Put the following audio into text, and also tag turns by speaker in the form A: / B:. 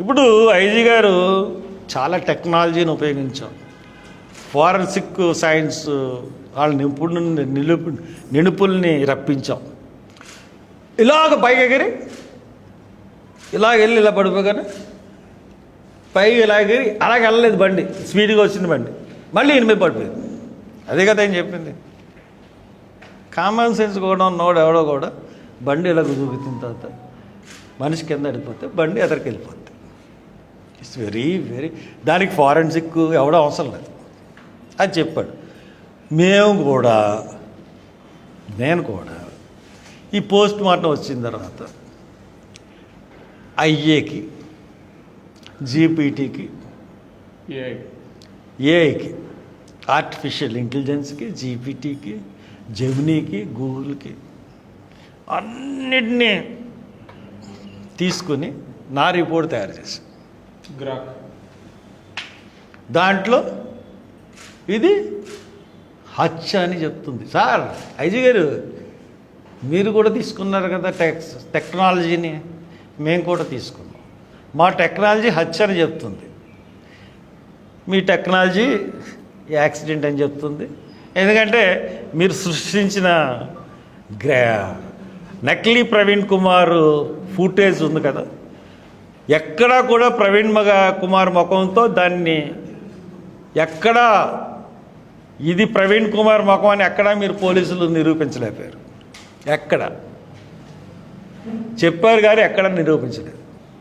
A: ఇప్పుడు ఐజీ గారు చాలా టెక్నాలజీని ఉపయోగించాం. ఫారెన్సిక్ సైన్స్ వాళ్ళ నిపుణుల్ని రప్పించాం. ఇలాగ పైకి ఎగిరి ఇలాగ వెళ్ళి ఇలా పడిపోగానే పైకి ఇలా ఎగిరి అలాగ వెళ్ళలేదు, బండి స్పీడ్గా వచ్చింది, బండి మళ్ళీ ఈయన మీద పడిపోయింది. అదే కదా ఆయన చెప్పింది. కామన్ సెన్స్ కూడా ఉన్నవాడు ఎవడో కూడా బండి ఇలా చూపించిన తర్వాత మనిషి కింద వెళ్ళిపోతే బండి ఎదరికి వెళ్ళిపోతుంది. ఇట్స్ వెరీ వెరీ దానికి ఫారెన్సిక్ ఎవడో అవసరం లేదు అది చెప్పాడు. నేను కూడా ఈ పోస్ట్ మార్టం వచ్చిన తర్వాత ఐఏకి, జీపీటీకి, ఏఐకి, ఆర్టిఫిషియల్ ఇంటెలిజెన్స్కి, జీపీటీకి, జెమినీకి, గూగుల్కి అన్నిటినీ తీసుకుని నా రిపోర్ట్ తయారు చేసి దాంట్లో ఇది హత్య అని చెప్తుంది. సార్ ఐజీ గారు మీరు కూడా తీసుకున్నారు కదా టెక్నాలజీని, మేము కూడా తీసుకున్నాం. మా టెక్నాలజీ హత్య అని చెప్తుంది, మీ టెక్నాలజీ యాక్సిడెంట్ అని చెప్తుంది. ఎందుకంటే మీరు సృష్టించిన నకిలీ ప్రవీణ్ కుమార్ ఫుటేజ్ ఉంది కదా, ఎక్కడా కూడా ప్రవీణ్ కుమార్ ముఖంతో దాన్ని ఎక్కడా ఇది ప్రవీణ్ కుమార్ ముఖం అని ఎక్కడా మీరు పోలీసులు నిరూపించలేకపోయారు. ఎక్కడ చెప్పారు కానీ ఎక్కడ నిరూపించలేదు.